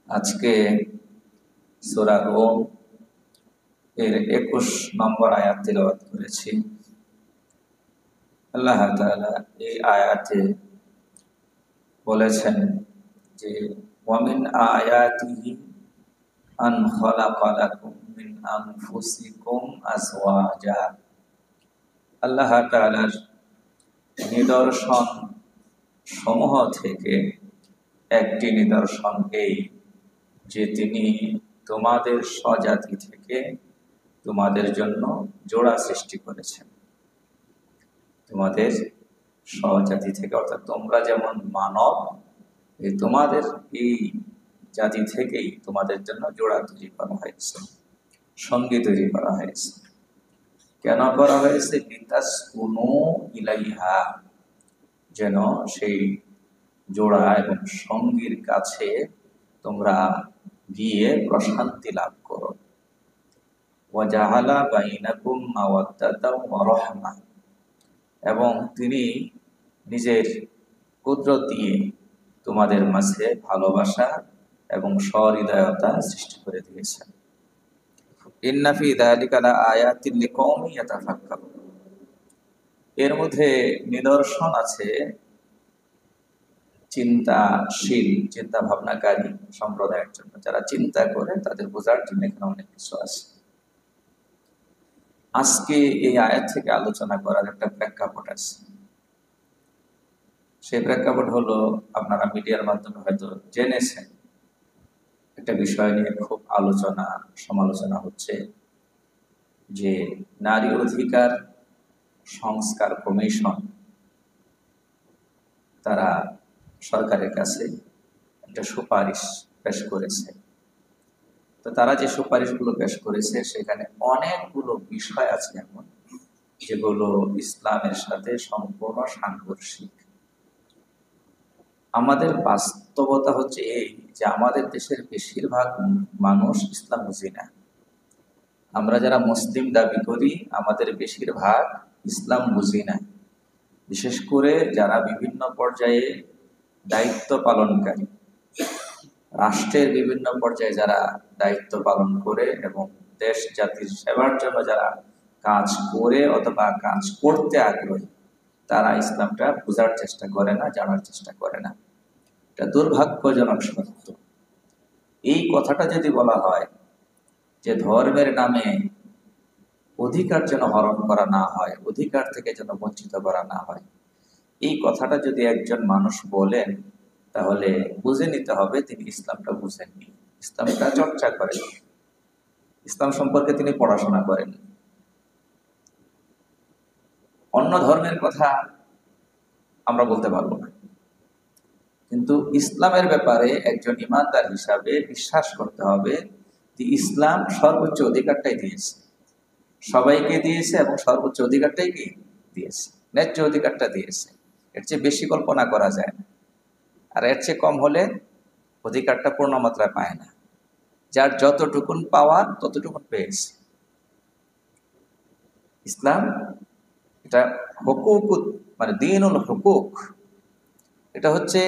আজকে সূরা রূম এর 21 নম্বর আয়াত তিলাওয়াত করেছি। আল্লাহ তাআলা এই আয়াতে বলেছেন যে ওয়ামিন আয়াতিহি আন খালাকা লাকুম মিন আনফুসিকুম আজওয়াজা। আল্লাহ তাআলার নিদর্শন সমূহ থেকে একটি নিদর্শন এই যে তিনি তোমাদের স্বজাতি থেকে তোমাদের জন্য জোড়া সৃষ্টি করেছেন। তোমাদের স্বজাতি থেকে, অর্থাৎ তোমরা যেমন মানব, এই তোমাদের এই জাতি থেকেই তোমাদের জন্য জোড়া তৈরি করা হয়েছে, সঙ্গী তৈরি করা হয়েছে। কেন করা হয়েছে? লিতাসকুনু ইলাইহা, যেন সেই জোড়া এবং সঙ্গীর কাছে তোমরা গিয়ে প্রশান্তি লাভ করো। ওয়াজাআলা বাইনাকুম মাওয়াদ্দাতাও ওয়া রাহমা, এবং তিনি নিজের কুদরত দিয়ে তোমাদের মাঝে ভালোবাসা এবং সহৃদয়তা সৃষ্টি করে দিয়েছেন। ইন্না ফি যালিকা লাআয়াতিন লিকাওমিন ইয়াতাফাক্কারুন, এর মধ্যে নিদর্শন আছে চিন্তাশীল, চিন্তা ভাবনাকারী সম্প্রদায়ের জন্য, যারা চিন্তা করে তাদের বোঝার জন্য এখানে অনেক কিছু আছে। আজকে এই আয়াত থেকে আলোচনা করার একটা প্রেক্ষাপট আছে। সেই প্রেক্ষাপট হলো, আপনারা মিডিয়ার মাধ্যমে হয়তো জেনেছেন, একটা বিষয় নিয়ে খুব আলোচনা সমালোচনা হচ্ছে যে নারী অধিকার সংস্কার কমিশন তারা সরকারের কাছে একটা সুপারিশ পেশ করেছে। তো তারা যে সুপারিশগুলো পেশ করেছে সেখানে অনেকগুলো বিষয় আছে এমন যেগুলো ইসলামের সাথে সম্পূর্ণ সাংঘর্ষিক। আমাদের বাস্তবতা হচ্ছে এই যে আমাদের দেশের বেশিরভাগ মানুষ ইসলাম বুঝি না। আমরা যারা মুসলিম দাবি করি আমাদের বেশিরভাগ ইসলাম বুঝি না। বিশেষ করে যারা বিভিন্ন পর্যায়ে দায়িত্ব পালনকারী, রাষ্ট্রের বিভিন্ন পর্যায়ে যারা দায়িত্ব পালন করে এবং দেশ জাতির সেবার জন্য যারা কাজ করে অথবা কাজ করতে আগ্রহী, তারা ইসলামটা বোঝার চেষ্টা করে না, জানার চেষ্টা করে না। এটা দুর্ভাগ্যজনক সত্য। এই কথাটা যদি বলা হয় যে ধর্মের নামে অধিকার যেন হরণ করা না হয়, অধিকার থেকে যেন বঞ্চিত করা না হয়, এই কথাটা যদি একজন মানুষ বলেন তাহলে বুঝে নিতে হবে তিনি ইসলামটা বুঝেননি, ইসলামটা চর্চা করেন, ইসলাম সম্পর্কে তিনি পড়াশোনা করেন। অন্য ধর্মের কথা আমরা বলতে পারবো না, কিন্তু ইসলামের ব্যাপারে একজন ইমানদার হিসাবে বিশ্বাস করতে হবে যে ইসলাম সর্বোচ্চ অধিকারটাই দিয়েছে, সবাইকে দিয়েছে এবং সর্বোচ্চ অধিকারটাই কি দিয়েছে, ন্যায্য অধিকারটা দিয়েছে। এর চেয়ে বেশি কল্পনা করা যায় না, আর এর চেয়ে কম হলে অধিকারটা পূর্ণ মাত্রায় পায় না। যার যতটুকুন পাওয়া ততটুকুন পেয়েছে। ইসলাম এটা হুকুক, মানে দ্বীনুল হুকুক, এটা হচ্ছে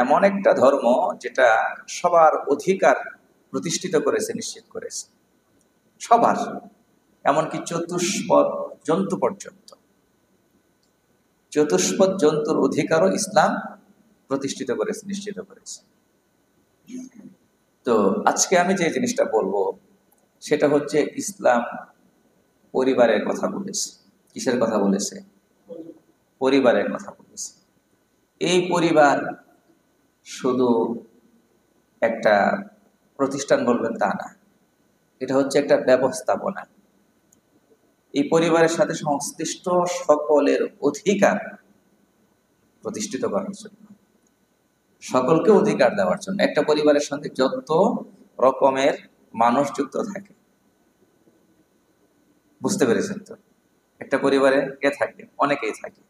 এমন একটা ধর্ম যেটা সবার অধিকার প্রতিষ্ঠিত করেছে, নিশ্চিত করেছে সবার, এমনকি চতুষ্পদ জন্তু পর্যন্ত। চতুষ্পদ জন্তুর অধিকারও ইসলাম প্রতিষ্ঠিত করেছে, নিশ্চিত করেছে। তো আজকে আমি যে জিনিসটা বলবো সেটা হচ্ছে ইসলাম পরিবারের কথা বলেছে। কিসের কথা বলেছে? পরিবারের কথা বলেছে। এই পরিবার শুধু একটা প্রতিষ্ঠান বলবেন তা না, এটা হচ্ছে একটা ব্যবস্থাপনা। এই পরিবারের সাথে সংশ্লিষ্ট সকলের অধিকার প্রতিষ্ঠিত করার জন্য, সকলকে অধিকার দেওয়ার জন্য। একটা পরিবারের সঙ্গে যত রকমের মানুষ যুক্ত থাকে, বুঝতে পেরেছেন তো? একটা পরিবারে কে থাকে? অনেকেই থাকে।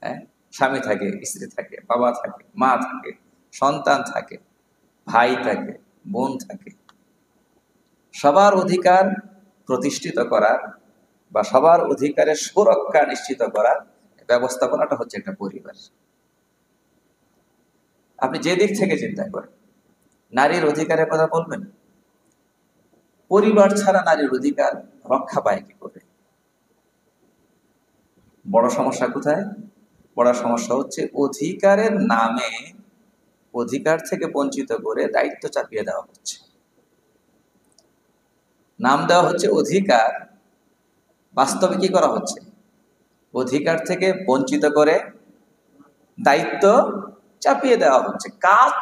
হ্যাঁ, স্বামী থাকে, স্ত্রী থাকে, বাবা থাকে, মা থাকে, সন্তান থাকে, ভাই থাকে, বোন থাকে। সবার অধিকার প্রতিষ্ঠিত করার বা সবার অধিকারের সুরক্ষা নিশ্চিত করার ব্যবস্থাপনাটা হচ্ছে একটা পরিবার। আপনি যে দিক থেকে চিন্তা করেন, নারীর অধিকারের কথা বলবেন? পরিবার ছাড়া নারীর অধিকার রক্ষা পায় কি করে? বড় সমস্যা কোথায়? বড় সমস্যা হচ্ছে অধিকারের নামে অধিকার থেকে বঞ্চিত করে দায়িত্ব চাপিয়ে দেওয়া হচ্ছে। নাম দেওয়া হচ্ছে অধিকার, বাস্তবে কি করা হচ্ছে? অধিকার থেকে বঞ্চিত করে দায়িত্ব চাপিয়ে দেওয়া হচ্ছে, কাজ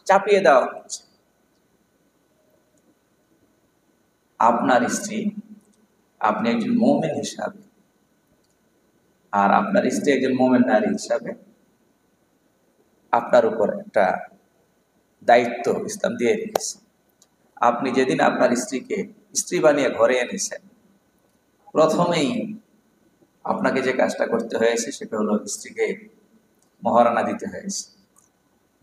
চাপিয়ে দেওয়া হচ্ছে। আপনার স্ত্রী, আপনি একজন মুমিন হিসাবে, আর আপনার স্ত্রী একজন মুমিন নারী হিসাবে আপনার উপর একটা দায়িত্ব ইসলাম দিয়ে রেখেছে। আপনি যেদিন আপনার স্ত্রীকে স্ত্রী বানিয়ে ঘরে এনেছেন, প্রথমেই আপনাকে যে কাজটা করতে হয়েছে সেটা হলো স্ত্রীকে মহারানা দিতে হয়েছে,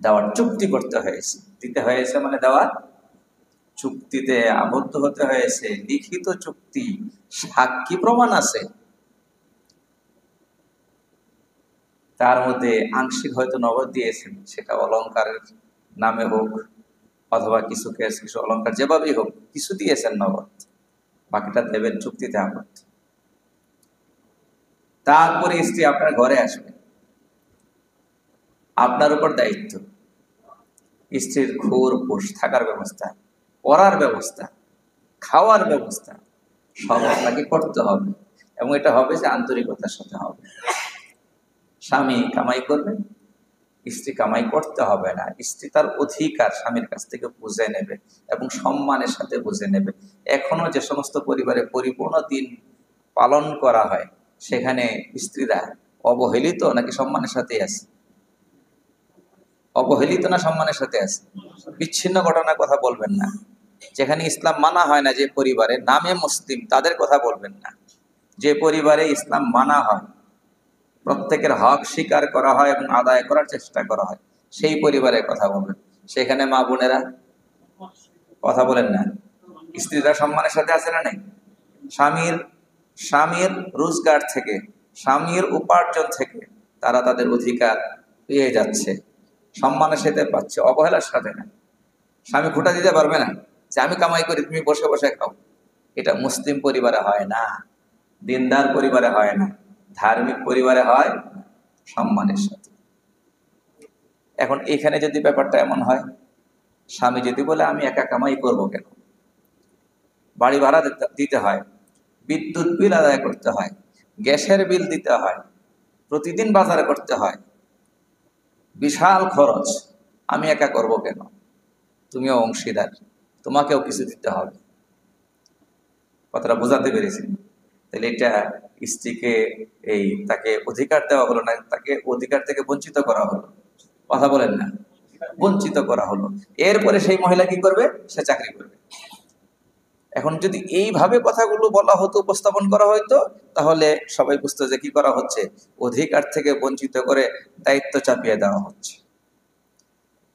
দেওয়ার চুক্তি করতে হয়েছে। দিতে হয়েছে মানে দেওয়ার চুক্তিতে আবদ্ধ হতে হয়েছে, লিখিত চুক্তি, সাক্ষী প্রমাণ আছে। তার মধ্যে আংশিক হয়তো নগদ দিয়েছেন, সেটা অলংকারের নামে হোক অথবা কিছু অলংকার যেভাবেই হোক, কিছু দিয়েছেন নগদ, বাকিটা দেবেন চুক্তিতে আবদ্ধ। তারপরে স্ত্রী আপনার ঘরে আসবে, আপনার উপর দায়িত্ব স্ত্রীর খুর পোষ থাকার ব্যবস্থা, পড়ার ব্যবস্থা, খাওয়ার ব্যবস্থা সব আপনাকে করতে হবে। এবং এটা হবে যে আন্তরিকতার সাথে হবে। স্বামী কামাই করবে, স্ত্রী কামাই করতে হবে না। স্ত্রী তার অধিকার স্বামীর কাছ থেকে বুঝে নেবে এবং সম্মানের সাথে বুঝে নেবে। এখনো যে সমস্ত পরিবারে পরিপূর্ণ দিন পালন করা হয়, সেখানে স্ত্রীরা অবহেলিত নাকি সম্মানের সাথে আছে? অবহেলিত না সম্মানের সাথে আছে? বিচ্ছিন্ন ঘটনার কথা বলবেন না। যেখানে ইসলাম মানা হয় না, যে পরিবারে নামে মুসলিম, তাদের কথা বলবেন না। যে পরিবারে ইসলাম মানা হয়, প্রত্যেকের হক স্বীকার করা হয় এবং আদায় করার চেষ্টা করা হয়, সেই পরিবারের কথা বলবেন। সেখানে মা বোনেরা কথা বলেন না। স্ত্রীরা সম্মানের সাথে আছে না নেই? স্বামীর রোজগার থেকে, স্বামীর উপার্জন থেকে তারা তাদের অধিকার পেয়ে যাচ্ছে, সম্মানের সাথে পাচ্ছে, অবহেলার সাথে না। স্বামী খোঁটা দিতে পারবে না যে আমি কামাই করি, তুমি বসে বসে খাও। এটা মুসলিম পরিবারে হয় না, দিনদার পরিবারে হয় না, ধার্মিক পরিবারে হয় সম্মানের সাথে। এখন এখানে যদি ব্যাপারটা এমন হয়, স্বামী যদি বলে আমি একা কামাই করব কেন, বাড়ি ভাড়া দিতে হয়, বিদ্যুৎ বিল আদায় করতে হয়, গ্যাসের বিল দিতে হয়, প্রতিদিন বাজারে করতে হয়, বিশাল খরচ, আমি একা করব কেন? তুমিও অংশীদার, তোমাকেও কিছু দিতে হবে। কথাটা বোঝাতে পেরেছি? তাহলে এটা স্ত্রীকে তাকে অধিকার দেওয়া হলো না, তাকে অধিকার থেকে বঞ্চিত করা হলো। কথা বলেন না? বঞ্চিত করা হলো। এরপরে সেই মহিলা কি করবে? সে চাকরি করবে। এখন যদি এইভাবে কথাগুলো বলা হতো, উপস্থাপন করা হয়তো, তাহলে সবাই বুঝতো যে কি করা হচ্ছে, অধিকার থেকে বঞ্চিত করে দায়িত্ব চাপিয়ে দেওয়া হচ্ছে।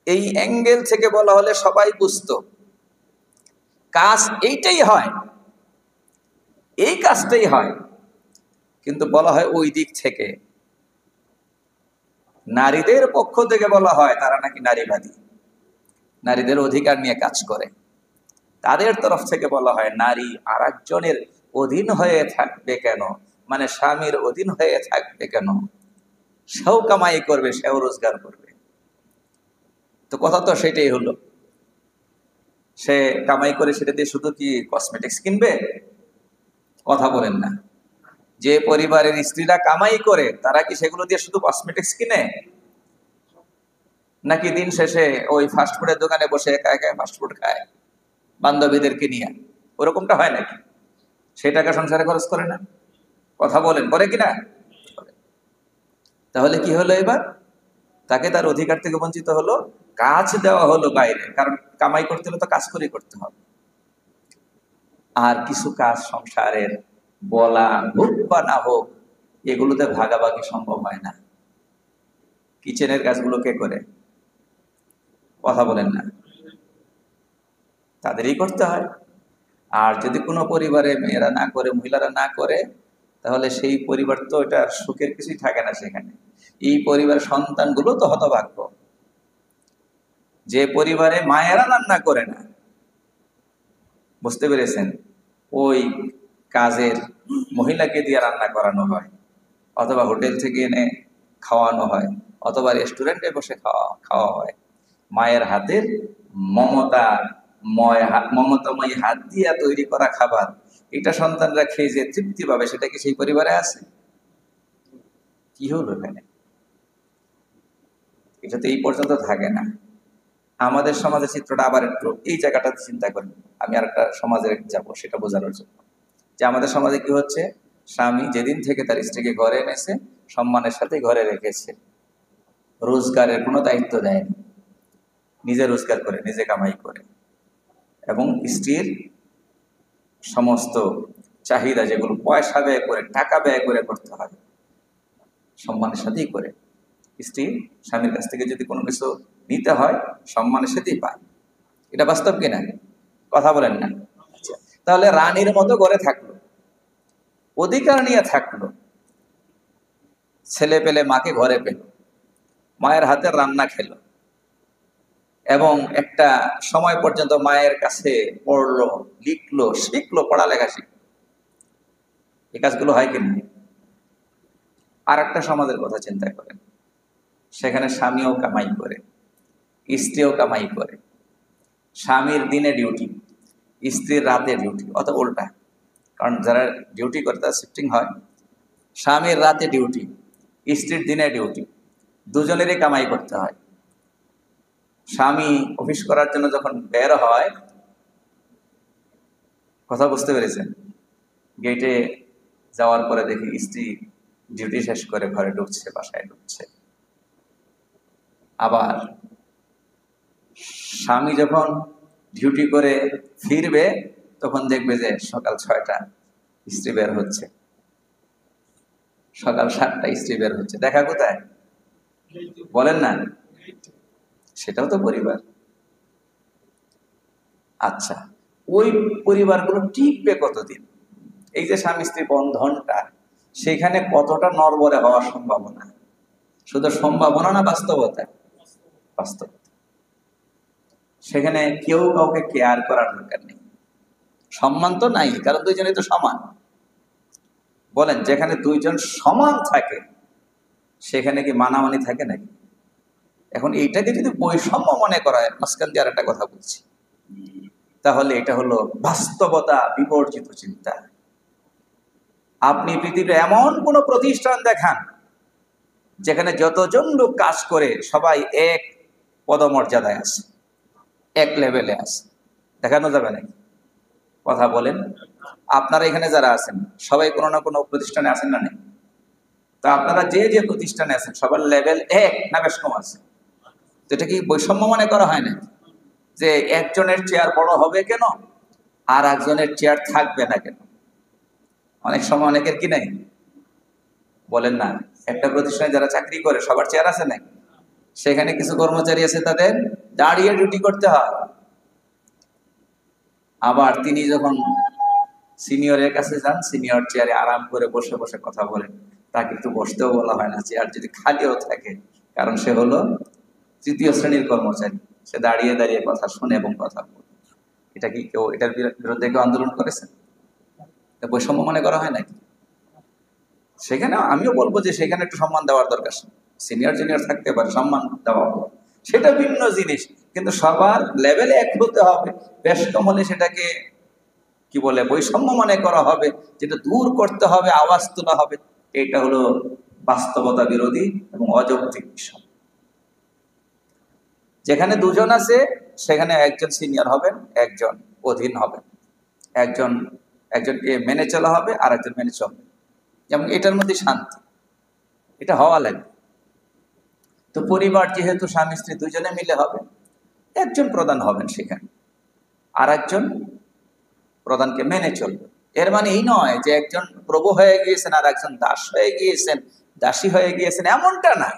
এই অ্যাঙ্গেল থেকে বলা হলে সবাই বুঝতো কাজ এইটাই হয়, এই কাজটাই হয়। কিন্তু বলা হয় ওই দিক থেকে, নারীদের পক্ষ থেকে বলা হয় তারা নাকি নারীবাদী, নারীদের অধিকার নিয়ে কাজ করে। তাদের তরফ থেকে বলা হয় নারী আর একজনের অধীন হয়ে থাকবে কেন, মানে স্বামীর অধীন হয়ে থাকবে কেন? সেও কামাই করবে, সেও রোজগার করবে। তো কথা তো সেটাই হলো, সে কামাই করে সেটা দিয়ে শুধু কি কসমেটিক্স কিনবে? কথা বলেন না। যে পরিবারের স্ত্রীরা কামাই করে তারা কি সেগুলো দিয়ে শুধু কসমেটিক্স কিনে, নাকি দিন শেষে ওই ফাস্টফুডের দোকানে বসে একা একা ফাস্টফুড খায় বান্ধবীদেরকে নিয়ে? ওরকমটা হয় নাকি? সেই টাকা সংসারে খরচ করে না? কথা বলেন, করে কিনা? তাহলে কি হলো এবার? তাকে তার অধিকার থেকে বঞ্চিত হলো, কাজ দেওয়া হলো বাইরে, কারণ কামাই করতে হলে তো কাজ করেই করতে হবে। আর কিছু কাজ সংসারের, বলা হোক বা না হোক, এগুলোতে ভাগাভাগি সম্ভব হয় না। কিচেনের কাজগুলো কে করে? কথা বলেন না? তাদেরই করতে হয়। আর যদি কোনো পরিবারে মেয়েরা না করে, মহিলারা না করে, তাহলে সেই পরিবার তো এটা সুখের কিছুই থাকে না সেখানে। এই পরিবার সন্তানগুলো তো হতভাগ্য। যে পরিবারে মায়েরা রান্না করে না, বুঝতে পেরেছেন, ওই কাজের মহিলাকে দিয়ে রান্না করানো হয়, অথবা হোটেল থেকে এনে খাওয়ানো হয়, অথবা রেস্টুরেন্টে বসে খাওয়া হয়, মায়ের হাতের মমতাময়ী হাত দিয়া তৈরি করা খাবার, এটা সন্তানরা খেয়ে যে তৃপ্তি পাবে, সেটা কি সেই পরিবারে আছে? কি হলো এখানে? এটা তো এই পর্যন্ত থাকে না। আমাদের সমাজের চিত্রটা আবার একটু এই জায়গাটাতে চিন্তা করেন। আমি আর একটা সমাজে যাব সেটা বোঝানোর জন্য, যে আমাদের সমাজে কি হচ্ছে, স্বামী যেদিন থেকে তার স্ত্রীকে ঘরে এনেছে, সম্মানের সাথে ঘরে রেখেছে, রোজগারের কোনো দায়িত্ব দেয়নি, নিজে রোজগার করে, নিজে কামাই করে, এবং স্ত্রীর সমস্ত চাহিদা যেগুলো পয়সা ব্যয় করে, টাকা ব্যয় করে করতে হয়, সম্মানের সাথেই করে। স্ত্রী স্বামীর কাছ থেকে যদি কোনো কিছু নিতে হয়, সম্মানের সাথেই পায়। এটা বাস্তব কিনা? কথা বলেন না? আচ্ছা, তাহলে রানীর মতো ঘরে থাকলো, অধিকার নিয়ে থাকলো, ছেলে পেলে মাকে ঘরে পেল, মায়ের হাতের রান্না খেলো, এবং একটা সময় পর্যন্ত মায়ের কাছে পড়লো, লিখলো, শিখলো, পড়ালেখা শিখলো। এই কাজগুলো হয় কিনা? আর একটা সমাজের কথা চিন্তা করেন, সেখানে স্বামীও কামাই করে, স্ত্রীও কামাই করে। স্বামীর দিনে ডিউটি, স্ত্রীর রাতে ডিউটি, অথবা উল্টা, কারণ যারা ডিউটি করে তার শিফটিং হয়। স্বামীর রাতে ডিউটি, স্ত্রীর দিনে ডিউটি, দুজনেরই কামাই করতে হয়। স্বামী অফিস করার জন্য যখন বের হয়, কথা বুঝতে পেরেছেন, গেটে যাওয়ার পরে দেখি স্ত্রী ডিউটি শেষ করে ঘরে ঢুকছে, বাসায় ঢুকছে। আবার স্বামী যখন ডিউটি করে ফিরবে, তখন দেখবে যে সকাল 6টা স্ত্রী বের হচ্ছে, সকাল 7টা স্ত্রী বের হচ্ছে। দেখা কোথায়? বলেন না? সেটাও তো পরিবার। আচ্ছা, ওই পরিবারগুলো টিকবে কতদিন? এই যে স্বামী স্ত্রী বন্ধনটা, সেখানে কতটা নড়বড়ে হওয়ার সম্ভাবনা? শুধু সম্ভাবনা না বাস্তবতা? বাস্তবতা। সেখানে কেউ কাউকে কেয়ার করার দরকার নেই, সম্মান তো নাই, কারণ দুইজনই তো সমান। বলেন, যেখানে দুইজন সমান থাকে সেখানে কি মানামানি থাকে নাকি? এখন এইটাকে যদি বৈষম্য মনে করা হয়, মাঝখান দিয়ে আর একটা কথা বলছি, তাহলে এটা হলো বাস্তবতা বিবর্জিত চিন্তা। আপনি পৃথিবীতে এমন কোন প্রতিষ্ঠান দেখান যেখানে যতজন লোক কাজ করে সবাই এক পদমর্যাদায় আছে, এক লেভেলে আছে, দেখানো যাবে নাকি? কথা বলেন। আপনারা এখানে যারা আছেন সবাই কোনো না কোনো প্রতিষ্ঠানে আছেন না নেই? তা আপনারা যে যে প্রতিষ্ঠানে আছেন সবার লেভেল এক না বেশ কম আছে? তো এটা কি বৈষম্য মনে করা হয় না? যে একজনের চেয়ার বড় হবে কেন আর একজনের চেয়ার থাকবে না কেন? অনেক সময় অনেকের কি নাই? বলেন না, একটা প্রতিষ্ঠানে যারা চাকরি করে সবার চেয়ার আছে না? সেখানে কিছু কর্মচারী আছে, তাদের দাঁড়িয়ে ডিউটি করতে হয়। আবার তিনি যখন সিনিয়রের কাছে যান, সিনিয়র চেয়ারে আরাম করে বসে বসে কথা বলেন, তাকে একটু বসতেও বলা হয় না, চেয়ার যদি খালিও থাকে, কারণ সে হলো তৃতীয় শ্রেণীর কর্মচারী, সে দাঁড়িয়ে দাঁড়িয়ে কথা শুনে এবং কথা বলে। এটা কি কেউ এটার বিরুদ্ধে কেউ আন্দোলন করেছেন? বৈষম্য মনে করা হয় নাকি? সেখানে আমিও বলবো যে সেখানে একটু সম্মান দেওয়ার দরকার, সিনিয়র জুনিয়র থাকতে পারে, সম্মান দেওয়া হবে, সেটা ভিন্ন জিনিস, কিন্তু সবার লেভেলে এক হতে হবে। বেশ কম হলে সেটাকে কি বলে বৈষম্য মনে করা হবে, যেটা দূর করতে হবে, আওয়াজ তোলা হবে। এটা হলো বাস্তবতা বিরোধী এবং অযৌক্তিক বিষয়। যেখানে দুজন আছে সেখানে একজন সিনিয়র হবেন, একজন অধীন হবেন, একজনকে মেনে চলা হবে আর একজন মেনে চলবে, যেমন এটার মধ্যে শান্তি, এটা হওয়া লাগবে। তো পরিবার যেহেতু স্বামী স্ত্রী দুজনে মিলে হবে, একজন প্রধান হবেন সেখানে, আর একজন প্রধানকে মেনে চলবে। এর মানে এই নয় যে একজন প্রভু হয়ে গিয়েছেন আর একজন দাস হয়ে গিয়েছেন, দাসী হয়ে গিয়েছেন, এমনটা না।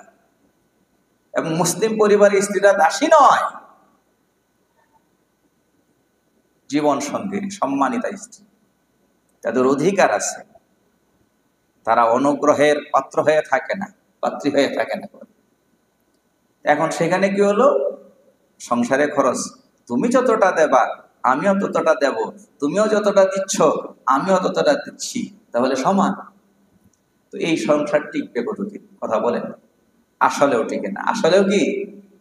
এবং মুসলিম পরিবারের স্ত্রীরা দাসী নয়, জীবন সঙ্গী, সম্মানিতা স্ত্রী, তাদের অধিকার আছে, তারা অনুগ্রহের পাত্র হয়ে থাকে না, পাত্রী হয়ে থাকে না। এখন সেখানে কি হলো, সংসারে খরচ তুমি যতটা দেবা আমিও ততটা দেব, তুমিও যতটা দিচ্ছ আমিও ততটা দিচ্ছি, তাহলে সমান। তো এই সংসার টিকবে কতদিন? কথা বলেন। আসলেও টিকে না। আসলেও কি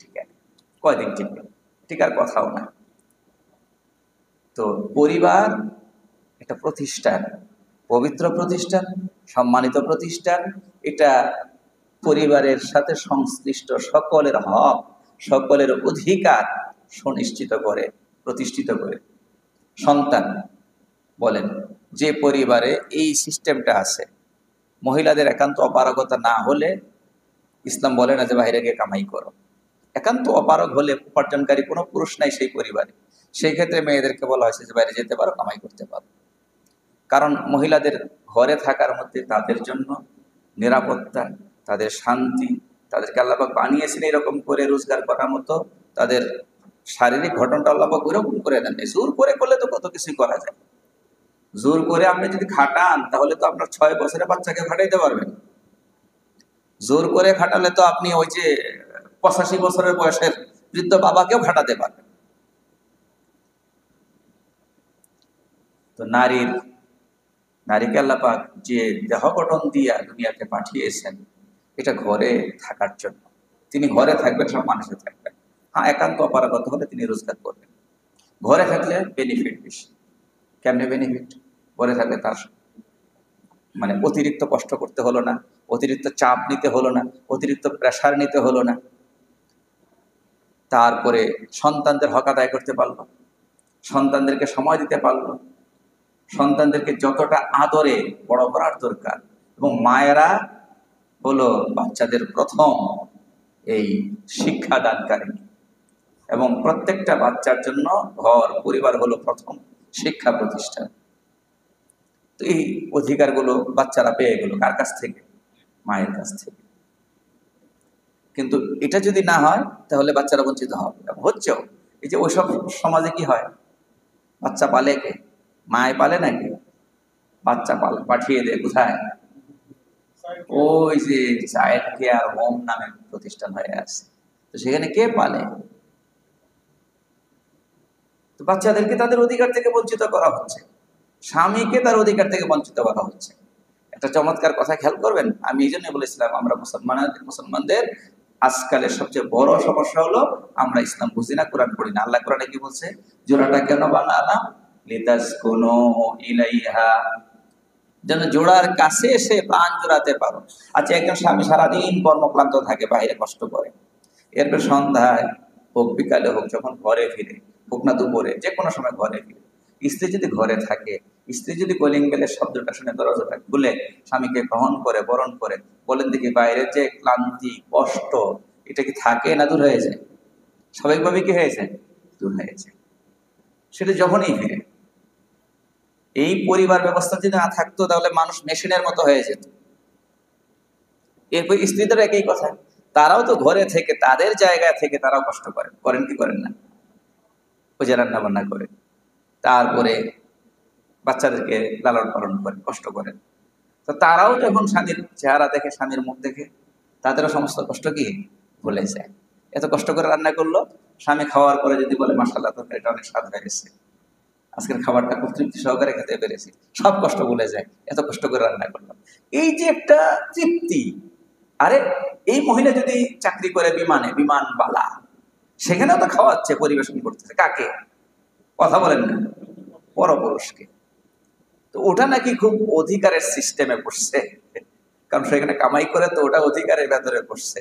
টিকে না? কয়দিন টিকবে? টিকার কথাও না। তো পরিবার একটা প্রতিষ্ঠান, পবিত্র প্রতিষ্ঠান, সম্মানিত প্রতিষ্ঠান। এটা পরিবারের সাথে সংশ্লিষ্ট সকলের হক, সকলের অধিকার সুনিশ্চিত করে, প্রতিষ্ঠিত করে। সন্তান বলেন, যে পরিবারে এই সিস্টেমটা আছে, মহিলাদের একান্ত অপারগতা না হলে ইসলাম বলে না যে বাইরে গিয়ে কামাই করো। একান্ত অপারগ হলে, উপার্জনকারী কোনো পুরুষ নাই সেই পরিবারে, সেই ক্ষেত্রে মেয়েদেরকে বলা হয়েছে যে বাইরে যেতে পারো, কামাই করতে পারো। কারণ মহিলাদের ঘরে থাকার মধ্যে তাদের জন্য নিরাপত্তা, তাদের শান্তি, তাদেরকে আল্লাপাক বানিয়েছেন এরকম করে রোজগার করার মতো, তাদের শারীরিক ঘটনটা আল্লাপাক ওইরকম করে দেন। জোর করে করলে তো কত কিছুই করা যায়। জোর করে আপনি যদি খাটান তাহলে তো আপনার 6 বছরের বাচ্চাকে খাটাইতে পারবেন। জোর করে খাটালে তো আপনি ওই যে 85 বছরের বয়সের বৃদ্ধ বাবাকেও খাটাতে পারবেন। তো নারীকে আল্লাপাক যে দেহ গঠন দিয়া দুনিয়াতে পাঠিয়েছেন, এটা ঘরে থাকার জন্য। তিনি ঘরে থাকবেন, সব মানুষে থাকবেন। হ্যাঁ, একান্ত অপারগত হলে তিনি রোজগার করবেন। ঘরে থাকলে বেনিফিট বেশি। কেমনে বেনিফিট? ঘরে থাকলে তার মানে অতিরিক্ত কষ্ট করতে হলো না, অতিরিক্ত চাপ নিতে হলো না, অতিরিক্ত প্রেশার নিতে হলো না। তারপরে সন্তানদের হক আদায় করতে পারলো, সন্তানদেরকে সময় দিতে পারলো, সন্তানদেরকে যতটা আদরে বড় করার দরকার। এবং মায়েরা হলো বাচ্চাদের প্রথম এই শিক্ষাদানকারী, এবং প্রত্যেকটা বাচ্চার জন্য ঘর পরিবার হলো প্রথম শিক্ষা প্রতিষ্ঠান। তো এই অধিকারগুলো বাচ্চারা পেয়ে গেল কার কাছ থেকে? মায়ের কাছ থেকে। কিন্তু এটা যদি না হয় তাহলে বাচ্চারা বঞ্চিত হবে, হচ্ছেও। এই যে ওইসব সমাজে কি হয়, বাচ্চা পালে কে? মায় পালে নাকি? বাচ্চা পাঠিয়ে দেয় কোথায়? ওই যে চাইল্ড কেয়ার হোম নামে প্রতিষ্ঠান হয়ে আছে। তো সেখানে কে পালে? তো বাচ্চাদেরকে তাদের অধিকার থেকে বঞ্চিত করা হচ্ছে, স্বামীকে তার অধিকার থেকে বঞ্চিত করা হচ্ছে। একটা চমৎকার কথা খেয়াল করবেন। আমি এই জন্য বলেছিলাম, আমরা মুসলমানদের আজকালের সবচেয়ে বড় সমস্যা হলো আমরা ইসলাম বুঝি না, কোরআন পড়ি না। আল্লাহ কোরআনে কি বলছে? জোড়াটা কেন বানালাম? লিতাসকুনু ইলাইহা, যেন জোড়ার কাছে এসে প্রাণ জোড়াতে পারো। আচ্ছা, একজন স্বামী সারাদিন কর্মক্লান্ত থাকে, বাইরে কষ্ট করে, এরপর সন্ধ্যায় হোক বিকালে হোক, যখন ঘরে ফিরে, হোক না দুপুরে, যে কোনো সময় ঘরে ফিরে, স্ত্রী যদি ঘরে থাকে, স্ত্রী যদি কলিং বেলের শব্দটা শুনে দরজাটা খুলে স্বামীকে গ্রহণ করে, বরণ করে, বলেন দেখি বাইরের যে ক্লান্তি কষ্ট, এটা কি থাকে না দূর হয়ে যায়? স্বাভাবিকভাবে কি হয়েছে? দূর হয়েছে। সেটা যখনই ফিরে। এই পরিবার ব্যবস্থা যদি না থাকতো তাহলে মানুষ মেশিনের মতো হয়ে যেত। এরপর স্ত্রীদের একই কথা, তারাও তো ঘরে থেকে তাদের জায়গা থেকে তারাও কষ্ট করেন, করেন কি করেন না? ওই যে রান্না বান্না করে, তারপরে বাচ্চাদেরকে লালন পালন করেন, কষ্ট করেন। তো তারাও যখন স্বামীর চেহারা দেখে, স্বামীর মুখ দেখে, তাদেরও সমস্ত কষ্ট কি ভুলে যায়। এত কষ্ট করে রান্না করলো, স্বামী খাওয়ার পরে যদি বলে মাশাআল্লাহ তরকারিটা অনেক স্বাদ হয়ে গেছে, আজকের খাবারটা খুব তৃপ্তি সহকারে খেতে পেরেছি, সব কষ্ট ভুলে যায়, এত কষ্ট করে রান্না করলাম। এই যে একটা তৃপ্তি। আরে এই মহিলা যদি চাকরি করে বিমানবালা, সেখানেও তো খাওয়াচ্ছে, পরিবেশন করতেছে কাকে? কথা বলেন না, পরপুরুষকে। তো ওটা নাকি খুব অধিকারের সিস্টেমে পড়ছে, কারণ সেখানে কামাই করে, তো ওটা অধিকারের ভেতরে পড়ছে।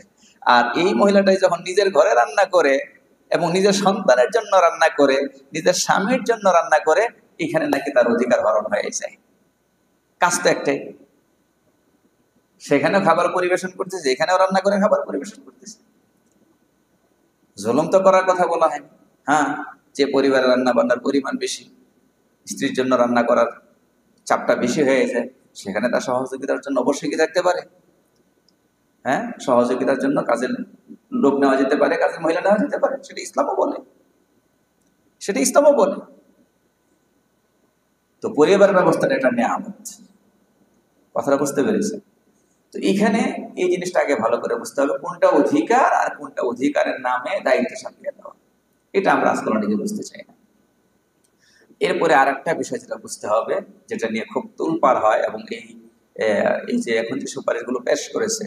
আর এই মহিলাটাই যখন নিজের ঘরে রান্না করে এবং নিজের সন্তানের জন্য রান্না করে, নিজের স্বামীর জন্য রান্না করে, এখানে নাকি তার অধিকার হরণ হয়ে যায়। কাজ তো একটাই, সেখানেও খাবার পরিবেশন করতেছে, এখানেও রান্না করে খাবার পরিবেশন করতেছে। জুলুম তো করার কথা বলা হয়। হ্যাঁ, যে পরিবারে রান্না বান্নার পরিমাণ বেশি, স্ত্রীর জন্য রান্না করার চাপটা বেশি হয়ে যায়, সেখানে তার সহযোগিতার জন্য অবশ্যই কি থাকতে পারে? হ্যাঁ, সহযোগিতার জন্য কাজের লোক নেওয়া যেতে পারে, কাজের মহিলা নেওয়া যেতে পারে। সেটা ইসলামও বলে, সেটা ইসলামও বলে। তো পরিবার ব্যবস্থাটা এটা নেয়ামত। কথাটা বুঝতে পেরেছে? তো এখানে এই জিনিসটা আগে ভালো করে বুঝতে হবে, কোনটা অধিকার আর কোনটা অধিকারের নামে দায়িত্ব সামলিয়ে দেওয়া। এটা আমরা আজকাল অনেকে বুঝতে চাই না। এরপরে আর একটা বিষয় যেটা বুঝতে হবে, যেটা নিয়ে খুব তুলপাড় হয়, এবং এই যে এখন যে সুপারিশগুলো পেশ করেছে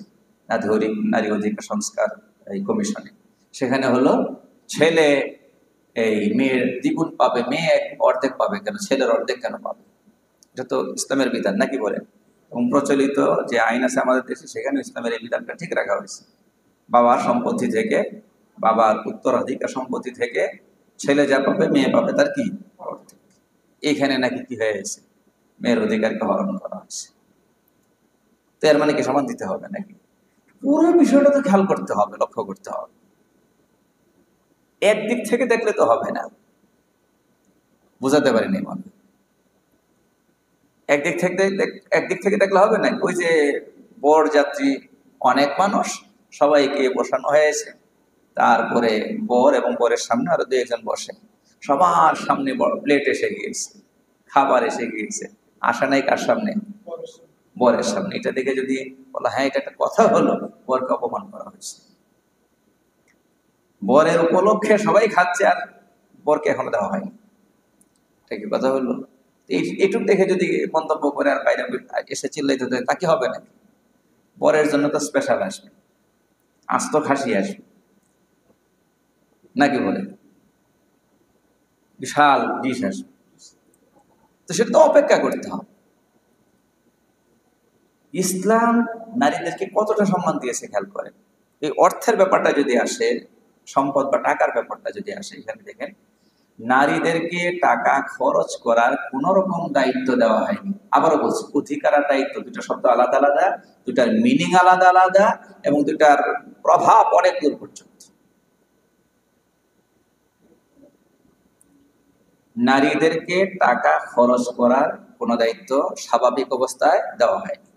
নারী অধিকার সংস্কার এই কমিশনে, সেখানে হলো ছেলে এই মেয়ের দ্বিগুণ পাবে, মেয়ে অর্ধেক পাবে কেন, ছেলের অর্ধেক কেন পাবে? এটা তো ইসলামের বিধান নাকি বলেন? এবং প্রচলিত যে আইন আছে আমাদের দেশে, সেখানে ইসলামের এই বিধানটা ঠিক রাখা হয়েছে। বাবার সম্পত্তি থেকে, বাবার উত্তরাধিকার সম্পত্তি থেকে ছেলে যা পাবে মেয়ে পাবে তার কি অর্ধেক। এইখানে নাকি কি হয়েছে, মেয়ের অধিকারকে হরণ করা হয়েছে। তো এর মানে কি সমান দিতে হবে নাকি? পুরো বিষয়টা তো খেয়াল করতে হবে, লক্ষ্য করতে হবে। একদিক থেকে দেখলে তো হবে না, বুঝাতে পারিনি মনে। একদিক থেকে দেখলে হবে না। ওই যে বর যাত্রী অনেক মানুষ, সবাইকে বসানো হয়েছে, তারপরে বর এবং বরের সামনে আরো 2 জন বসে, সবার সামনে বড় প্লেট এসে গিয়েছে, খাবার এসে গিয়েছে, আসা নাই কার সামনে? বরের সামনে। এটা দেখে যদি বলা হ্যাঁ এটা একটা কথা হলো, বরকে অপমান করা হয়েছে। বরের উপলক্ষে সবাই খাচ্ছে আর বরকে এখনো দেওয়া হয়নি, এটা কি কথা হলো? এইটুক দেখে যদি মন্তব্য করে আর বাইরে এসে চিল্লাইতে দেয়, তা কি হবে নাকি? বরের জন্য তো স্পেশাল আসবে, আস্ত খাসি আসবে নাকি বলে, বিশাল ডিশ আসবে। তো সেটা তো অপেক্ষা করতে হবে। ইসলাম নারীদেরকে কতটা সম্মান দিয়েছে খেয়াল করেন। এই অর্থের ব্যাপারটা যদি আসে, সম্পদ বা টাকার ব্যাপারটা যদি আসে, এখানে দেখেন নারীদেরকে টাকা খরচ করার কোন রকম দায়িত্ব দেওয়া হয়নি। আবারও বলছি, অধিকার আর দায়িত্ব দুটা শব্দ আলাদা আলাদা, দুটার মিনিং আলাদা আলাদা, এবং দুটার প্রভাব অনেক দূর পর্যন্ত। নারীদেরকে টাকা খরচ করার কোন দায়িত্ব স্বাভাবিক অবস্থায় দেওয়া হয়নি,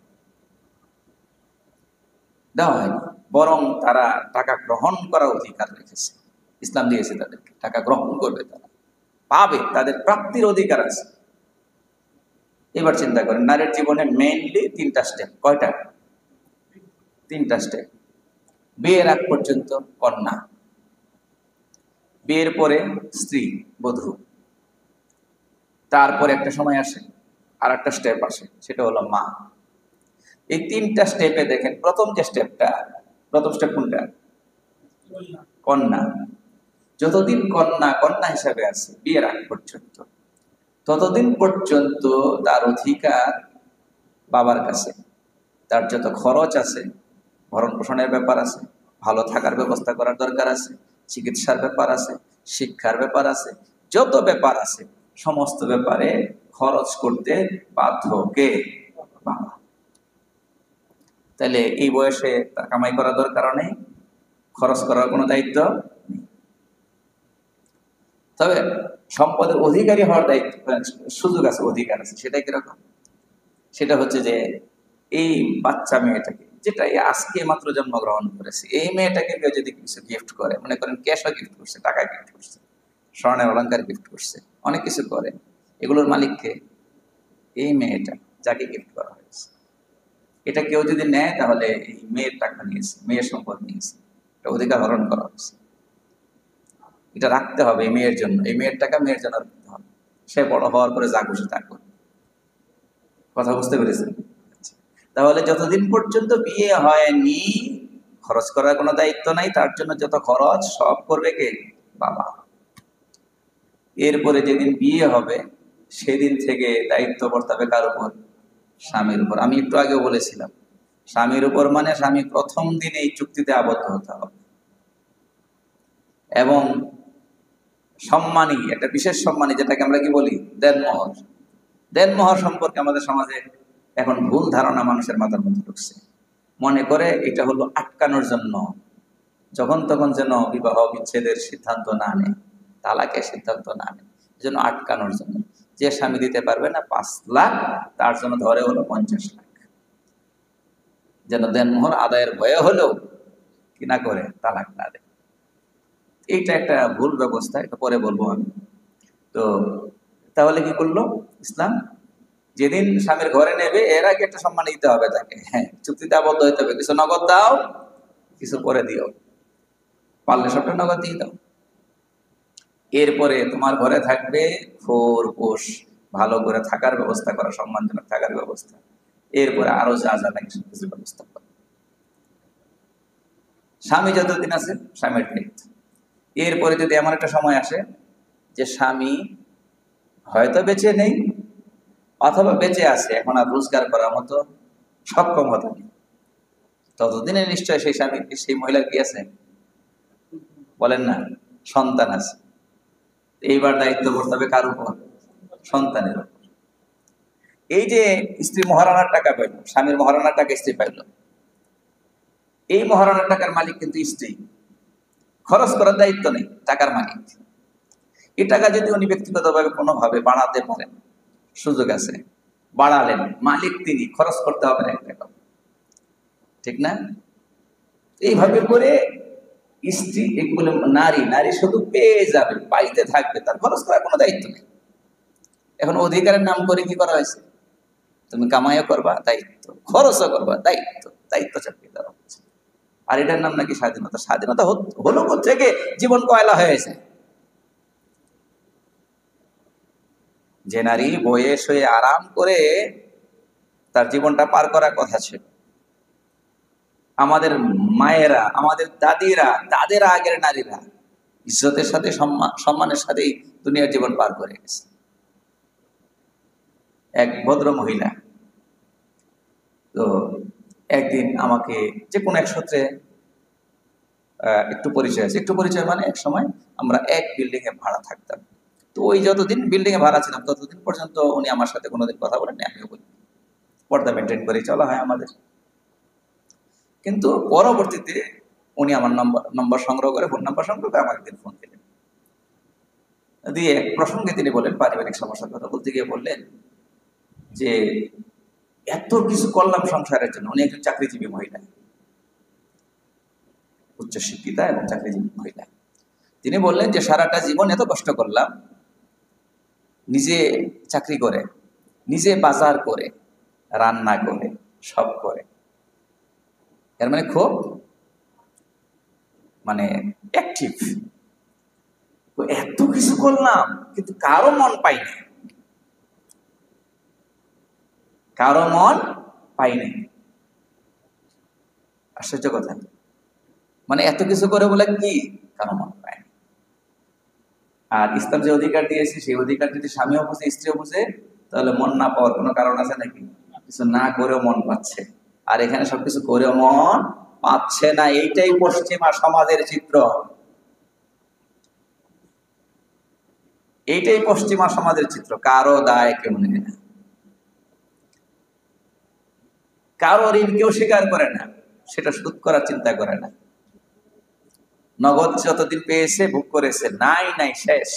বরং তারা টাকা গ্রহণ করার অধিকার রেখেছে। ইসলাম দিয়েছে তাদেরকে, টাকা গ্রহণ করবে, তারা পাবে, তাদের প্রাপ্তির অধিকার আছে। এবার চিন্তা করেন, নারীর জীবনে মেইনলি 3টা স্টেপ। কয়টা? 3টা স্টেপ। বিয়ের আগ পর্যন্ত কন্যা, বিয়ের পরে স্ত্রী, বধূ, তারপরে একটা সময় আসে আর একটা স্টেপ আসে, সেটা হলো মা। এই 3টা স্টেপে দেখেন প্রথম স্টেপ কোনটা? কন্যা। যতদিন কন্যা কন্যা হিসাবে আছে বিয়ের আগ পর্যন্ত, ততদিন পর্যন্ত তার অধিকার বাবার কাছে। তার যত খরচ আছে, ভরণ পোষণের ব্যাপার আছে, ভালো থাকার ব্যবস্থা করার দরকার আছে, চিকিৎসার ব্যাপার আছে, শিক্ষার ব্যাপার আছে, যত ব্যাপার আছে সমস্ত ব্যাপারে খরচ করতে বাধ্য কে? বাবা। তাহলে এই বয়সে তার কামাই করার দরকার নেই, খরচ করার কোনো দায়িত্ব নেই। তবে সম্পদের অধিকারী হওয়ার দায়িত্ব, সুযোগ আছে, অধিকার আছে। সেটা কিরকম? সেটা হচ্ছে যে এই বাচ্চা মেয়েটাকে, যেটা আজকে মাত্র জন্মগ্রহণ করেছে, এই মেয়েটাকে কেউ যদি কিছু গিফট করে, মনে করেন ক্যাশও গিফট করছে, টাকা গিফট করছে, স্বর্ণের অলংকার গিফট করছে, অনেক কিছু করে, এগুলোর মালিককে? এই মেয়েটা যাকে গিফট করা হয়েছে। এটা কেউ যদি নেয় তাহলে এই মেয়ের টাকা নিয়েছে, মেয়ের সম্পদ নিয়েছে, এটা অধিকার হরণ করা হয়েছে। এটা রাখতে হবে এই মেয়ের জন্য, এই মেয়ের টাকা মেয়ের জন্য রাখতে হবে। সে বড় হওয়ার পরে যা খুশি তা করবে। কথা বুঝতে পেরেছেন? তাহলে যতদিন পর্যন্ত বিয়ে হয়নি খরচ করার কোনো দায়িত্ব নাই, তার জন্য যত খরচ সব করবে কে? বাবা। এরপরে যেদিন বিয়ে হবে সেদিন থেকে দায়িত্ব বর্তাবে কার উপর? স্বামীর উপর। আমি একটু আগেও বলেছিলাম, স্বামীর উপর মানে স্বামী প্রথম দিন এই চুক্তিতে আবদ্ধ হতে হবে, এবং সম্মানী, একটা বিশেষ সম্মানী, যেটাকে আমরা কি বলি দেনমোহর। দেনমোহর সম্পর্কে আমাদের সমাজে এখন ভুল ধারণা মানুষের মাথার মধ্যে ঢুকছে, মনে করে এটা হলো আটকানোর জন্য, যখন তখন যেন বিবাহ বিচ্ছেদের সিদ্ধান্ত না নেয়, তালাকের সিদ্ধান্ত না নেয়, যেন আটকানোর জন্য। যে স্বামী দিতে পারবে না 5 লাখ, তার জন্য ধরে হলো 50 লাখ, যেন দেনমোহর আদায়ের ভয়ে হলেও কি না করে, তালাক না দেয়। এইটা একটা ভুল ব্যবস্থা, এটা পরে বলবো আমি। তো তাহলে কি করলো ইসলাম? যেদিন স্বামীর ঘরে নেবে এর আগে একটা সম্মান দিতে হবে তাকে। হ্যাঁ, চুক্তিতে আবদ্ধ হইতে হবে, কিছু নগদ দাও, কিছু পরে দিও, পারলে সবটা নগদ দিয়ে দাও। এরপরে তোমার ঘরে থাকবে খোরপোশ, ভালো করে থাকার ব্যবস্থা করা, সম্মানজনক থাকার ব্যবস্থা, এরপরে আরো যা যা লাগে সব কিছু ব্যবস্থা করা। স্বামী যতদিন আছে স্বামীর দায়িত্ব। এরপরে যদি এমন একটা সময় আসে যে স্বামী হয়তো বেঁচে নেই অথবা বেঁচে আছে, এখন আর রোজগার করার মতো সক্ষমতা নেই, ততদিনে নিশ্চয় সেই স্বামী, সেই মহিলার কি আছে বলেন না, সন্তান আছে। এইবার দায়িত্ব করতে হবে কার উপর? সন্তানের উপর। এই যে স্ত্রী মহারানার টাকা পাইল, স্বামীর মহারানার টাকা স্ত্রী পাইল, এই মহারানার টাকার মালিক কিন্তু স্ত্রী, খরচ করার দায়িত্ব নেই, টাকার মালিক। এই টাকা যদি উনি ব্যক্তিগতভাবে কোনোভাবে বাড়াতে পারেন, সুযোগ আছে, বাড়ালেন, মালিক তিনি, খরচ করতে হবে না এক টাকা, ঠিক না? এইভাবে করে স্ত্রী, এগুলো নারী, নারী শুধু পেয়ে যাবে, পাইতে থাকবে, তার খরচ করার কোনো দায়িত্ব নেই। এখন অধিকারের নাম করে কি করা হয়েছে? তুমি কামাইও করবা দায়িত্ব, খরচও করবা দায়িত্ব, দায়িত্ব চাপিয়ে দেওয়া হচ্ছে। আর এটার নাম নাকি স্বাধীনতা। স্বাধীনতা হলো থেকে জীবন কয়লা হয়েছে। যে নারী বয়স হয়ে আরাম করে তার জীবনটা পার করার কথা ছিল, আমাদের মায়েরা, আমাদের দাদিরা, তাদের আগের নারীরা ইজ্জতের সাথে, সম্মানের সাথেই দুনিয়ার জীবন পার করে গেছে। এক ভদ্র মহিলা তো একদিন আমাকে যে কোনো এক সূত্রে একটু পরিচয় আছে, একটু পরিচয় মানে এক সময় আমরা এক বিল্ডিং এ ভাড়া থাকতাম। তো ওই যতদিন বিল্ডিং এ ভাড়া ছিলাম ততদিন পর্যন্ত উনি আমার সাথে কোনোদিন কথা বলেন, আমিও বলি, পর্দা মেনটেন করে চলা হয় আমাদের। কিন্তু পরবর্তীতে উনি আমার নম্বর সংগ্রহ করে, ফোন নাম্বার সংগ্রহ করে আমার একদিন ফোন দিলেন, দিয়ে এক প্রসঙ্গে তিনি বলেন, পারিবারিক সমস্যার কথা বলতে গিয়ে বললেন যে এত কিছু করলাম সংসারের জন্য। উনি একজন চাকরিজীবী মহিলা, উচ্চশিক্ষিতা এবং চাকরিজীবী মহিলা। তিনি বললেন যে সারাটা জীবন এত কষ্ট করলাম, নিজে চাকরি করে, নিজে বাজার করে, রান্না করে, সব করে, এর মানে খুব অ্যাক্টিভ। এত কিছু করলাম কিন্তু কারো মন পাই নাই, কারো মন পাই নাই। আশ্চর্য কথা, এত কিছু করে বলে কি কারো মন পায় না। আর ইসলাম যে অধিকার দিয়েছে, সেই অধিকার যদি স্বামীও বুঝে, স্ত্রীও বুঝে, তাহলে মন না পাওয়ার কোনো কারণ আছে নাকি? কিছু না করেও মন পাচ্ছে, আর এখানে সবকিছু করেও মন পাচ্ছে না। এইটাই পশ্চিমা সমাজের চিত্র, এইটাই পশ্চিমা সমাজের চিত্র। কারো দায় কেউ নেয় না, কারো ঋণ কেউ স্বীকার করে না, সেটা শোধ করার চিন্তা করে না। নগদ যতদিন পেয়েছে ভোগ করেছে, নাই নাই শেষ।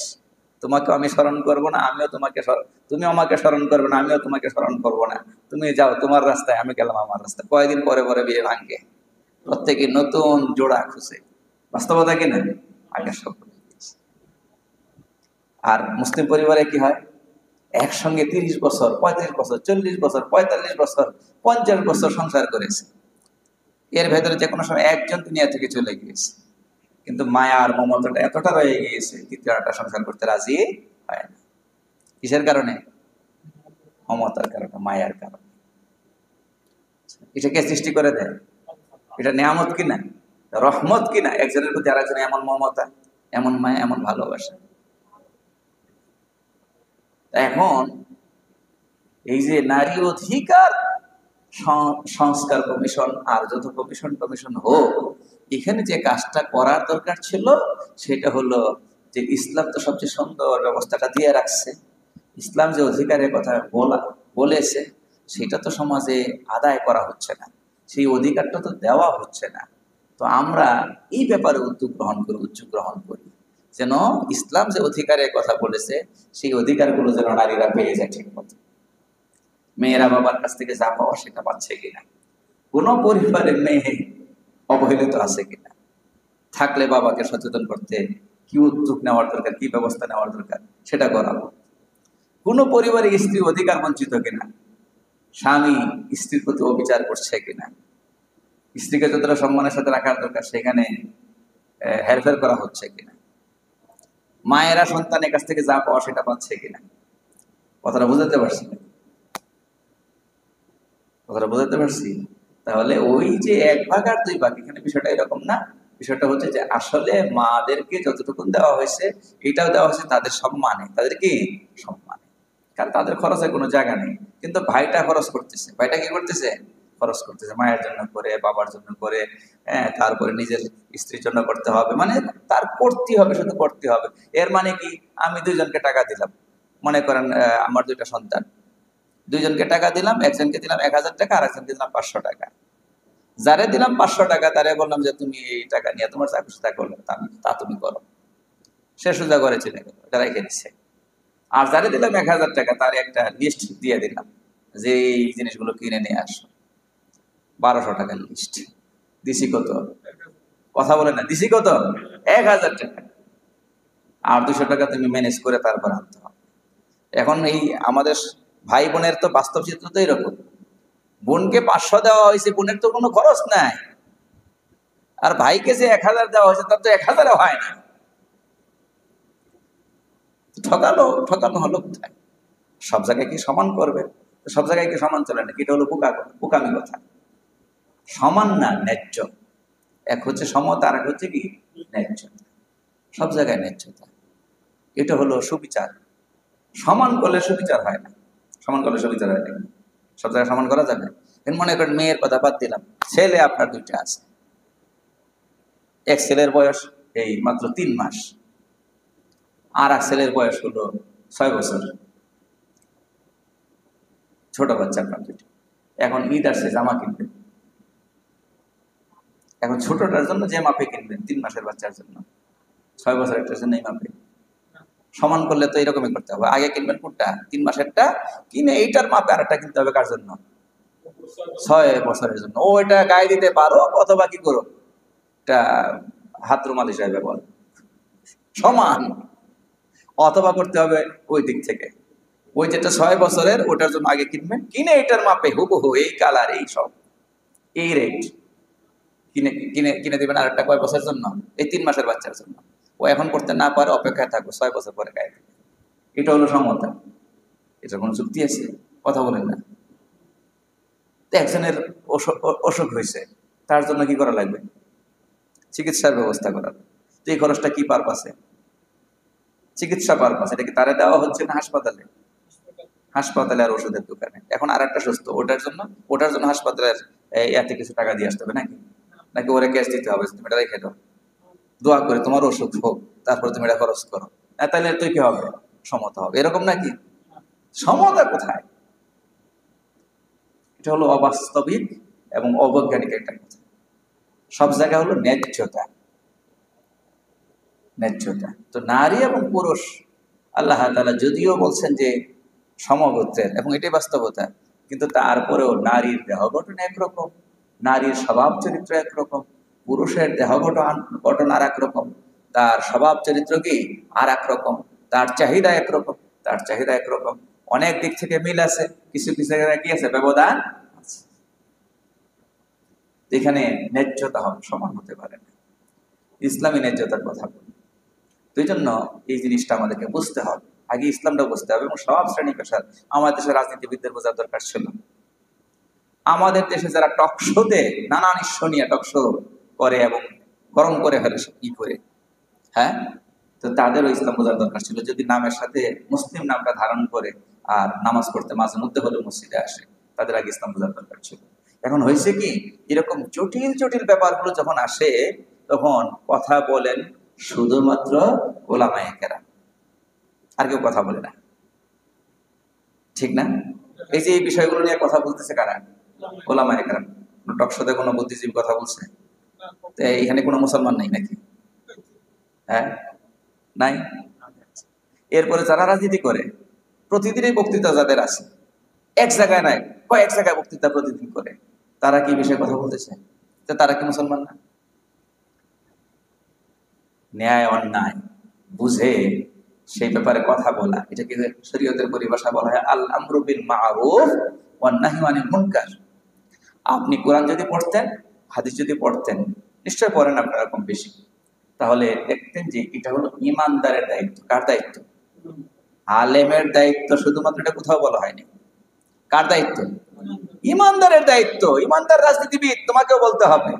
তোমাকে আমি স্মরণ করবো না, আমিও তোমাকে, তুমি আমাকে স্মরণ করবে না, আমিও তোমাকে স্মরণ করবো না। তুমি যাও তোমার রাস্তায়, আমি গেলাম আমার রাস্তায়। কয়েকদিন পরে পরে বিয়ে ভাঙ্গে, প্রত্যেকে নতুন জোড়া খুঁজে। বাস্তবতা কিনা? আগে সব। আর মুসলিম পরিবারে কি হয়, একসঙ্গে 30 বছর, 35 বছর, 40 বছর, 45 বছর, 50 বছর সংসার করেছে। এর ভেতরে যে কোনো সময় একজন দুনিয়া থেকে চলে গিয়েছে, কিন্তু মায়া আর মমতাটা এতটা রয়ে গিয়েছে, তৃতীয়টা সংসার করতে রাজি হয় না। কিসের কারণে? মমতার কারণে, মায়ার কারণে। এটাকে সৃষ্টি করে দেয়, এটা নিয়ামত কিনা, রহমত কিনা? একজনের প্রতি আরেকজনের এমন মমতা, এমন মায়া, এমন ভালোবাসা। এখন এই যে নারী অধিকার সংস্কার কমিশন আর যত কমিশন হোক, এখানে যে কাজটা করার দরকার ছিল সেটা হলো যে ইসলাম তো সবচেয়ে সুন্দর ব্যবস্থাটা দিয়ে রাখছে। ইসলাম যে অধিকারের কথা বলেছে সেটা তো সমাজে আদায় করা হচ্ছে না, সেই অধিকারটা তো দেওয়া হচ্ছে না। তো আমরা এই ব্যাপারে উদ্যোগ গ্রহণ করি, যেন ইসলাম যে অধিকারের কথা বলেছে সেই অধিকারগুলো যেন নারীরা পেয়ে যায় ঠিক মতো। মেয়েরা বাবার কাছ থেকে যা পাওয়া সেটা পাচ্ছে কিনা, কোনো পরিবারে মেয়ে অবহেলিত আছে কিনা, থাকলে বাবাকে সচেতন করতে কি উদ্যোগ নেওয়ার দরকার, কি ব্যবস্থা নেওয়ার দরকার সেটা করাবো। কোনো পরিবারে স্ত্রী অধিকার বঞ্চিত কিনা, স্বামী স্ত্রীর প্রতি অবিচার করছে কিনা, স্ত্রীকে যতটা সম্মানের সাথে রাখার দরকার সেখানে হেরফের করা হচ্ছে কিনা, মায়েরা সন্তানের কাছ থেকে যা পাওয়া সেটা পাচ্ছে কিনা, কথাটা বুঝাতে পারছি? কথাটা বুঝাতে পারছি? তাহলে ওই যে 1 ভাগ আর 2 ভাগ, এখানে বিষয়টা এরকম না। বিষয়টা হচ্ছে যে আসলে মাদেরকে যতটুকু দেওয়া হয়েছে এটাও দেওয়া হয়েছে তাদের সম্মানে, তাদের কি সম্মানে, কারণ তাদের খরচের কোনো জায়গা নেই। কিন্তু ভাইটা খরচ করতেছে, ভাইটা কি করতেছে? খরচ করতেছে, মায়ের জন্য করে, বাবার জন্য করে, হ্যাঁ, তারপরে নিজের স্ত্রীর জন্য করতে হবে, মানে তার করতে হবে, শুধু করতে হবে। এর মানে কি, আমি 2জনকে টাকা দিলাম, মনে করেন আমার 2টা সন্তান, 2জনকে টাকা দিলাম, একজনকে দিলাম 1000 টাকা, আর একজনকে দিলাম 500 টাকা। যারে দিলাম 500 টাকা তারে বললাম যে তুমি এই টাকা নিয়ে তোমার যা খুশি তা করলো, তা তুমি করো, সে সোজা করে চলে গেল, এটা রেখে দিচ্ছে। আর যারে দিলাম 1000 টাকা তার একটা লিস্ট দিয়ে দিলাম যে এই জিনিসগুলো কিনে নিয়ে আসো, 1200 টাকার লিস্ট দিছি। কত? কথা বলে না, দিছি কত? 1000 টাকা। আর 200 টাকা তুমি ম্যানেজ করে তারপর আনতে হবে। এখন এই আমাদের ভাই বোনের তো বাস্তব চিত্র তো এরকম, বোনকে 500 দেওয়া হয়েছে, বোনের তো কোনো খরচ নাই, আর ভাইকে যে 1000 দেওয়া হয়েছে তার তো 1000 হয় না। ঠকালো, ঠকানো হলো কোথায়? সব জায়গায় কি সমান করবে? সব জায়গায় কি সমান চলে না? এটা হলো বোকামি কথা। সমান না, ন্যায্য। এক হচ্ছে সমতা, আর এক হচ্ছে কি ন্যায্যতা। সব জায়গায় ন্যায্যতা, এটা হলো সুবিচার। সমান করলে সুবিচার হয় না, সমান করলে সুবিচার হয় না। সব জায়গায় সমান করা যাবে? মনে করেন মেয়ের কথা বাদ দিলাম, ছেলে আপনার 2টা আছে। এক ছেলের বয়স এই মাত্র 3 মাস, আর এক ছেলের বয়স হলো 6 বছর, ছোট বাচ্চা আপনার 2টা। এখন ঈদ আসছে, জামা কিনবেন। এখন ছোটটার জন্য যে মাপে কিনবেন, 3 মাসের বাচ্চার জন্য 6 বছরেরটার জন্য এই মাপে। সমান করলে তো এরকমই করতে হবে, আগে কিনবেন কোনটা? 3 মাসেরটা, কিনে এইটার মাপে আর একটা কিনতে হবে। কার জন্য? 6 বছরের জন্য। ও এটা গায়ে দিতে পারো অথবা কি করো, এটা হাত রুমাল হিসাবে বল, সমান। অথবা করতে হবে ওই দিক থেকে, ওই যেটা 6 বছরের ওটার জন্য আগে কিনবেন, কিনে এটার মাপে হুবহু এই কালার এই সব এই রেট কিনে কিনে কিনে দেবেন। আর একটা কয় বছরের জন্য? এই 3 মাসের বাচ্চার জন্য। ও এখন করতে না পারে, অপেক্ষায় থাকবো 6 বছর পরে গায়ে দেবে। এটা হলো সমতা। এটা কোনো চুক্তি আছে? কথা বলেন না। তো একজনের অসুখ হয়েছে, তার জন্য কি করা লাগবে? চিকিৎসার ব্যবস্থা করা। তো এই খরচটা কি পারপাসে? চিকিৎসা পারপাস। এটা কি তারে দেওয়া হচ্ছে না হাসপাতালে? হাসপাতালে আর ওষুধের দোকানে। এখন আর একটা সুস্থ, ওটার জন্য হাসপাতালের এতে কিছু টাকা দিয়ে আসতে হবে নাকি? নাকি ওরে ক্যাশ দিতে হবে, তুমি এটা রেখে দাও, দোয়া করে তোমার ওষুধ হোক, তারপর তুমি এটা খরচ করো। তাহলে তুই কি হবে? সমতা হবে, এরকম নাকি? সমতা কোথায়? এটা হলো অবাস্তবিক এবং অবৈজ্ঞানিক একটা কথা। সব জায়গায় হলো ন্যায্যতা, ন্যায্যতা। তো নারী এবং পুরুষ, আল্লাহ তাআলা যদিও বলছেন যে সমগোত্রের, এবং এটাই বাস্তবতা, কিন্তু তারপরেও নারীর দেহ গঠন একরকম, নারীর স্বভাব চরিত্র একরকম, পুরুষের দেহ গঠন আর একরকম, তার স্বভাব চরিত্র কি আর একরকম, তার চাহিদা একরকম, তার চাহিদা একরকম। অনেক দিক থেকে মিল আছে, কিছু কিছু জায়গায় কি আছে? ব্যবধান আছে। এখানে ন্যায্যতা হবে, সমান হতে পারে না। ইসলামী ন্যায্যতার কথা বলি। তো এই জন্য এই জিনিসটা আমাদেরকে বুঝতে হবে, আগে ইসলামটা বুঝতে হবে। এবং সব শ্রেণী পেশার, আমাদের দেশের রাজনীতিবিদদের বোঝার দরকার ছিল। আমাদের দেশে যারা টকশোতে নানান ইস্যু নিয়ে টকশো করে এবং গরম করে ফেলে ই করে, হ্যাঁ, তো তাদেরও ইসলাম বোঝার দরকার ছিল। যদি নামের সাথে মুসলিম নামটা ধারণ করে আর নামাজ পড়তে মাঝে মধ্যে হলে মসজিদে আসে, তাদের আগে ইসলাম বোঝার দরকার ছিল। এখন হয়েছে কি, এরকম জটিল জটিল ব্যাপারগুলো যখন আসে, তখন কথা বলেন শুধুমাত্র ওলামায়ে কেরাম, আর কেউ কথা বলে না। ঠিক না? এই যে এই বিষয়গুলো নিয়ে কথা বলতেছে কারা? ওলামায়ে কেরাম। টকশোতে কোনো বুদ্ধিজীবী কথা বলছে? তো এখানে কোনো মুসলমান নাই নাকি? হ্যাঁ, নাই। এরপরে যারা রাজনীতি করে, প্রতিদিনই বক্তৃতা যাদের আছে, এক জায়গায় নাই, কয়েক জায়গায় বক্তৃতা প্রতিদিন করে, তারা কি বিষয়ে কথা বলতেছে? তো তারা কি মুসলমান না? ন্যায় অন্যায় বুঝে সেই ব্যাপারে কথা বলা, এটাকে শরীয়তের পরিভাষা বলা হয় আল আমরু বিল মারুফ ওয়ান নাহয়ু আনিল মুনকার। আপনি কোরআন যদি পড়তেন, হাদিস যদি পড়তেন, নিশ্চয় পড়েন আপনারা কম বেশি, তাহলে দেখতেন যে এটা হলো ইমানদারের দায়িত্ব। কার দায়িত্ব? আলেমের দায়িত্ব শুধুমাত্র, এটা কোথাও বলা হয়নি। কার দায়িত্ব? ইমানদারের দায়িত্ব। ইমানদার রাজনীতিবিদ, তোমাকেও বলতে হবে।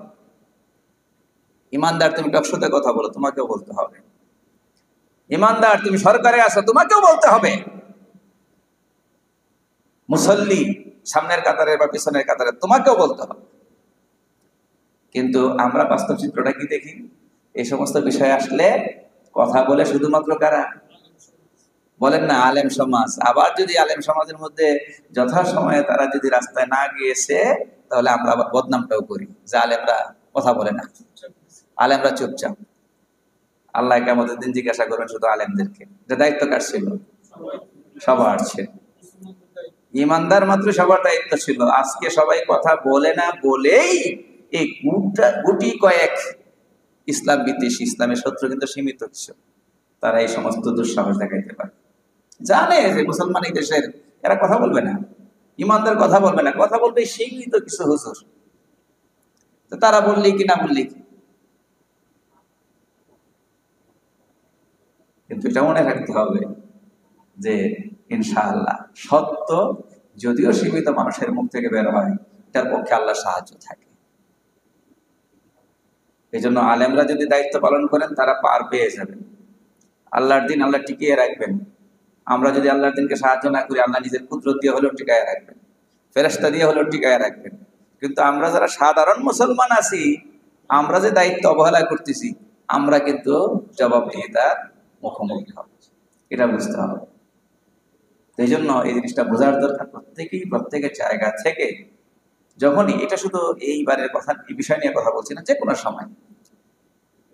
ইমানদার তুমি টকশোতে কথা বলো, তোমাকেও বলতে হবে। ইমানদার তুমি সরকারে আসো, তোমাকেও বলতে হবে। মুসল্লি সামনের কাতারে বা পিছনের কাতারে, তোমাকেও বলতে হবে। কিন্তু আমরা বাস্তব চিত্রটা কি দেখি? এই সমস্ত বিষয় আসলে কথা বলে শুধুমাত্র কারা বলেন না? আলেম সমাজ। আবার যদি আলেম সমাজের মধ্যে যথাসময়ে তারা যদি রাস্তায় না গিয়েছে, তাহলে আমরা আবার বদনামটাও করি যে আলেমরা কথা বলে না, আলেমরা চুপচাপ। আল্লাহ কিয়ামতের দিন জিজ্ঞাসা করবেন শুধু আলেমদেরকে, যে দায়িত্ব কার ছিল? সবার ছিল। ইমানদার মাত্র সবার দায়িত্ব ছিল। আজকে সবাই কথা বলে না বলেই এই গুটি কয়েক ইসলাম বিদ্বেষী, ইসলামের শত্রু কিন্তু সীমিত কিছু, তারা এই সমস্ত দুঃসাহস দেখাইতে পারে। জানে যে মুসলমান এই দেশের, এরা কথা বলবে না, ইমানদার কথা বলবে না, কথা বলবে সীমিত কিছু হুজুর। তো তারা বললি কি না বললি কি, কিন্তু এটা মনে রাখতে হবে যে ইনশাআল্লাহ সত্য যদিও সীমিত মানুষের মুখ থেকে বের হয়, এটার পক্ষে আল্লাহ সাহায্য থাকে। এই জন্য আলেমরা যদি দায়িত্ব পালন করেন, তারা পার পেয়ে যাবেন। আল্লাহর দিন আল্লাহ টিকিয়ে রাখবেন। আমরা যদি আল্লাহর দিনকে সাহায্য না করি, আল্লাহ নিজের কুদরত দিয়ে হলেও টিকায় রাখবেন, ফেরেশতা দিয়ে হলেও টিকায় রাখবেন। কিন্তু আমরা যারা সাধারণ মুসলমান আছি, আমরা যে দায়িত্ব অবহেলা করতেছি, আমরা কিন্তু জবাবদিহিতার মুখোমুখি হব, এটা বুঝতে হবে। এই জন্য এই জিনিসটা বোঝার দরকার প্রত্যেকের জায়গা থেকে। যখনই, এটা শুধু এইবারের কথা, এই বিষয় নিয়ে কথা বলছি না, যে কোনো সময়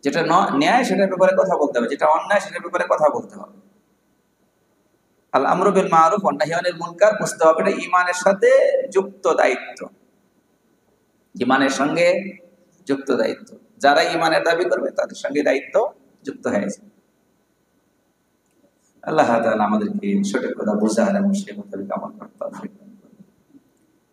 যেটা ন্যায় সেটার ব্যাপারে কথা বলতে হবে, যেটা অন্যায় সেটার ব্যাপারে কথা বলতে হবে। আল আমরু বিল মারুফ ওয়ান নাহয়ু আনিল মুনকার বুঝতে হবে, এটা ঈমানের সাথে যুক্ত দায়িত্ব, ঈমানের সঙ্গে যুক্ত দায়িত্ব। যারা ঈমানের দাবি করবে তাদের সঙ্গে দায়িত্ব যুক্ত হয়েছে। আল্লাহ তাআলা আমাদেরকে সঠিক কথা বোঝার এবং সেই মোতাবেক আমল করতে হবে।